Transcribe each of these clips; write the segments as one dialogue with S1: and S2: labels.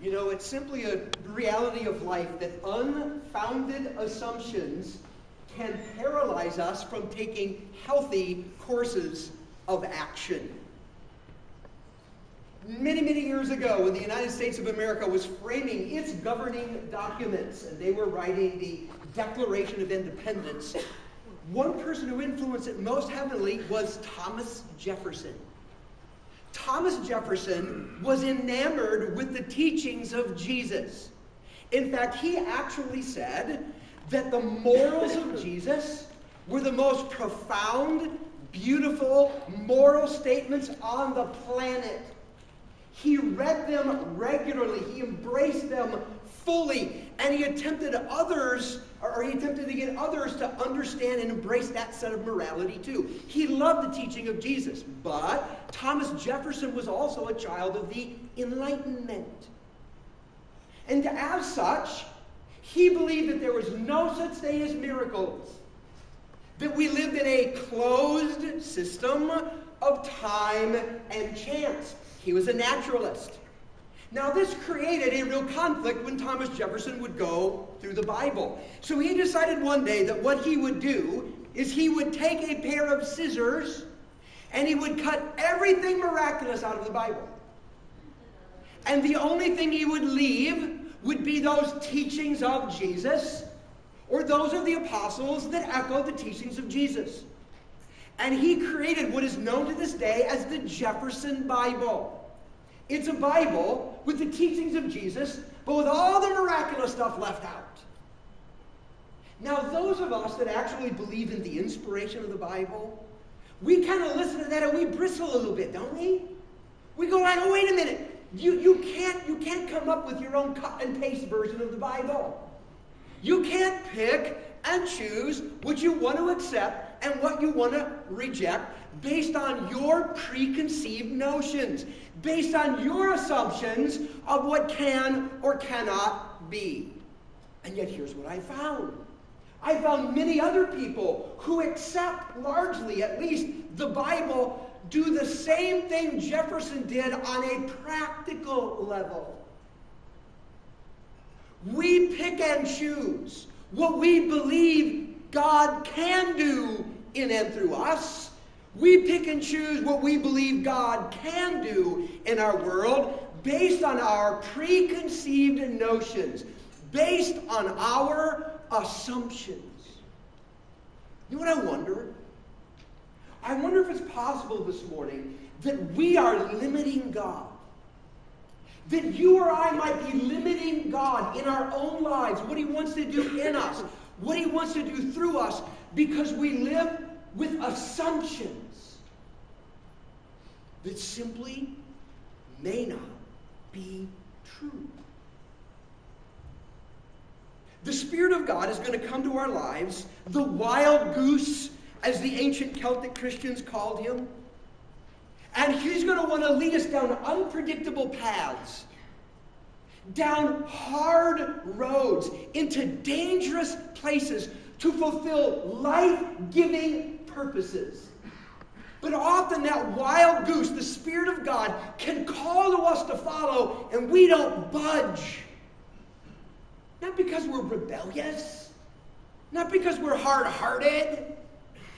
S1: You know, it's simply a reality of life that unfounded assumptions can paralyze us from taking healthy courses of action. Many, many years ago, when the United States of America was framing its governing documents, and they were writing the Declaration of Independence, one person who influenced it most heavily was Thomas Jefferson. Thomas Jefferson was enamored with the teachings of Jesus. In fact, he actually said that the morals of Jesus were the most profound, beautiful moral statements on the planet. He read them regularly. He embraced them fully. And he attempted to get others to understand and embrace that set of morality too. He loved the teaching of Jesus. But Thomas Jefferson was also a child of the Enlightenment. And as such, he believed that there was no such thing as miracles. That we lived in a closed system of time and chance. He was a naturalist. Now, this created a real conflict when Thomas Jefferson would go through the Bible. So he decided one day that what he would do is he would take a pair of scissors and he would cut everything miraculous out of the Bible. And the only thing he would leave would be those teachings of Jesus or those of the apostles that echoed the teachings of Jesus. And he created what is known to this day as the Jefferson Bible. It's a Bible with the teachings of Jesus, but with all the miraculous stuff left out. Now, those of us that actually believe in the inspiration of the Bible, we kind of listen to that and we bristle a little bit, don't we? We go like, oh, wait a minute. You can't come up with your own cut and paste version of the Bible. You can't pick and choose what you want to accept and what you want to reject based on your preconceived notions, based on your assumptions of what can or cannot be. And yet here's what I found. I found many other people who accept, largely at least, the Bible do the same thing Jefferson did on a practical level. We pick and choose what we believe God can do in and through us. We pick and choose what we believe God can do in our world based on our preconceived notions, based on our assumptions. You know what I wonder? I wonder if it's possible this morning that we are limiting God. That you or I might be limiting God in our own lives, what He wants to do in us, what He wants to do through us, because we live with assumptions that simply may not be true. The Spirit of God is going to come to our lives, the wild goose, as the ancient Celtic Christians called Him. And He's going to want to lead us down unpredictable paths, down hard roads, into dangerous places to fulfill life-giving purposes. But often that wild goose, the Spirit of God, can call to us to follow, and we don't budge. Not because we're rebellious, not because we're hard-hearted,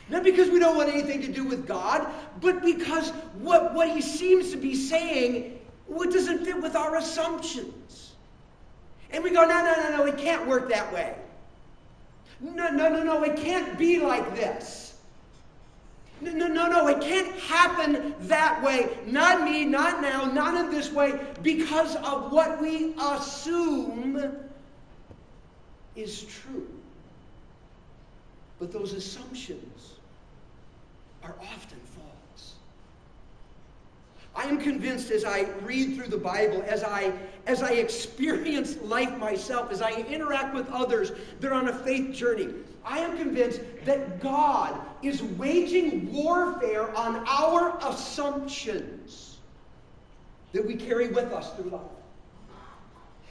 S1: not because we don't want anything to do with God, but because what He seems to be saying doesn't fit with our assumptions. And we go, no, it can't work that way. No, it can't be like this. No, it can't happen that way. Not me, not now, not in this way, because of what we assume is true. But those assumptions are often false. I am convinced as I read through the Bible, as I experience life myself, as I interact with others that are on a faith journey, I am convinced that God is waging warfare on our assumptions that we carry with us through life.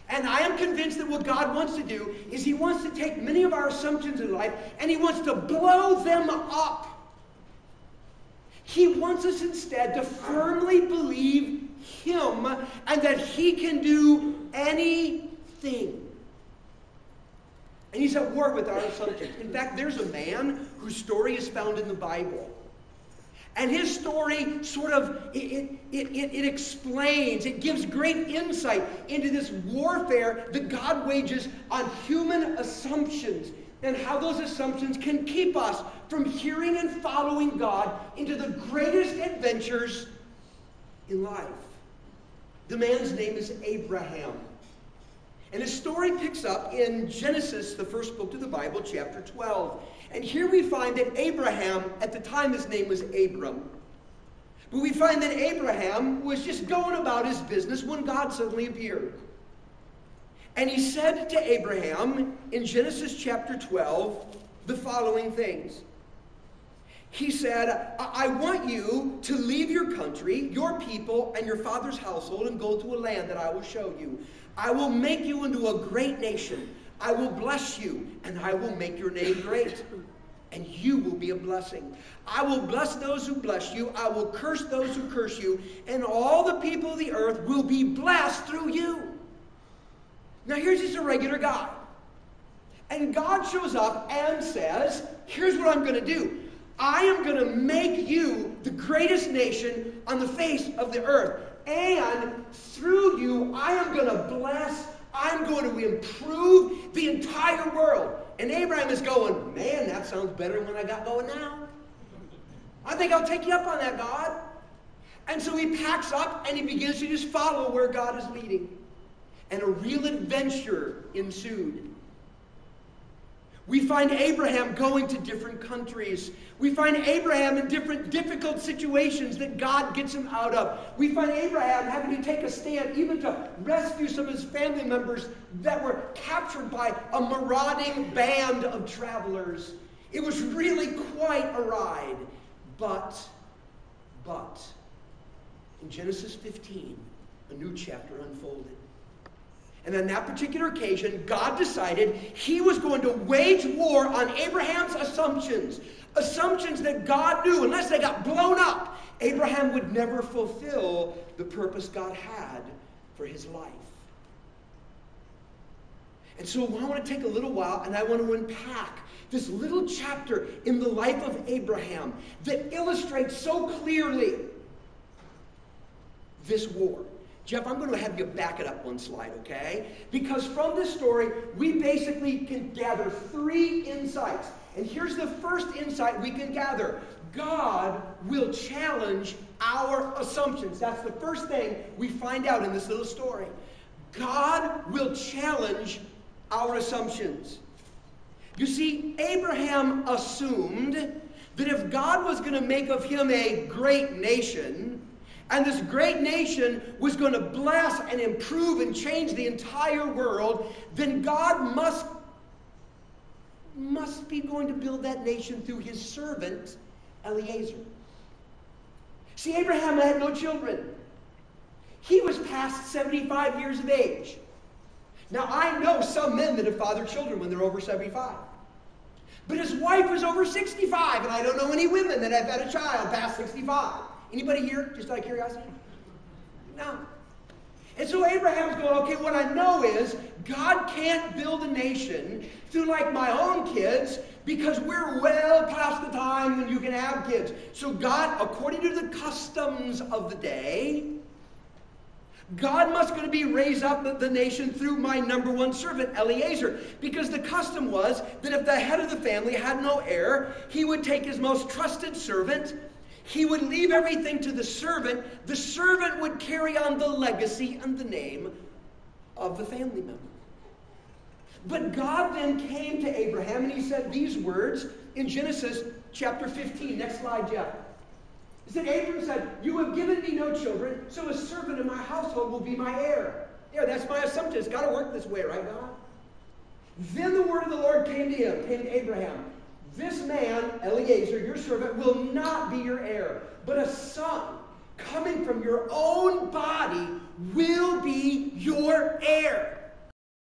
S1: And I am convinced that what God wants to do is He wants to take many of our assumptions in life and He wants to blow them up. He wants us instead to firmly believe Him come and that he can do anything. And he's at war with our assumptions. In fact, there's a man whose story is found in the Bible. And his story sort of, it explains, it gives great insight into this warfare that God wages on human assumptions and how those assumptions can keep us from hearing and following God into the greatest adventures in life. The man's name is Abraham. And his story picks up in Genesis, the first book of the Bible, chapter 12. And here we find that Abraham, at the time his name was Abram. But we find that Abraham was just going about his business when God suddenly appeared. And he said to Abraham in Genesis chapter 12 the following things. He said, I want you to leave your country, your people, and your father's household and go to a land that I will show you. I will make you into a great nation. I will bless you, and I will make your name great. And you will be a blessing. I will bless those who bless you. I will curse those who curse you. And all the people of the earth will be blessed through you. Now here's just a regular guy. And God shows up and says, here's what I'm going to do. I am going to make you the greatest nation on the face of the earth. And through you, I am going to bless, I'm going to improve the entire world. And Abraham is going, man, that sounds better than what I got going now. I think I'll take you up on that, God. And so he packs up and he begins to just follow where God is leading. And a real adventure ensued. We find Abraham going to different countries. We find Abraham in different difficult situations that God gets him out of. We find Abraham having to take a stand even to rescue some of his family members that were captured by a marauding band of travelers. It was really quite a ride. But, in Genesis 15, a new chapter unfolded. And on that particular occasion, God decided he was going to wage war on Abraham's assumptions. Assumptions that God knew, unless they got blown up, Abraham would never fulfill the purpose God had for his life. And so I want to take a little while and I want to unpack this little chapter in the life of Abraham that illustrates so clearly this war. Jeff, I'm going to have you back it up one slide, okay? Because from this story, we basically can gather three insights. And here's the first insight we can gather. God will challenge our assumptions. That's the first thing we find out in this little story. God will challenge our assumptions. You see, Abraham assumed that if God was going to make of him a great nation, and this great nation was going to bless and improve and change the entire world, then God must be going to build that nation through his servant, Eliezer. See, Abraham had no children. He was past 75 years of age. Now, I know some men that have fathered children when they're over 75. But his wife was over 65, and I don't know any women that have had a child past 65. Anybody here, just out of curiosity? No. And so Abraham's going, okay, what I know is God can't build a nation through like my own kids because we're well past the time when you can have kids. So God, according to the customs of the day, God must going to be raise up the nation through my number one servant, Eliezer. Because the custom was that if the head of the family had no heir, he would take his most trusted servant. He would leave everything to the servant. The servant would carry on the legacy and the name of the family member. But God then came to Abraham and he said these words in Genesis chapter 15. Next slide, Jeff. He said, Abram said, you have given me no children, so a servant in my household will be my heir. Yeah, that's my assumption. It's got to work this way, right, God? Then the word of the Lord came to him, came to Abraham. This man, Eliezer, your servant, will not be your heir, but a son coming from your own body will be your heir.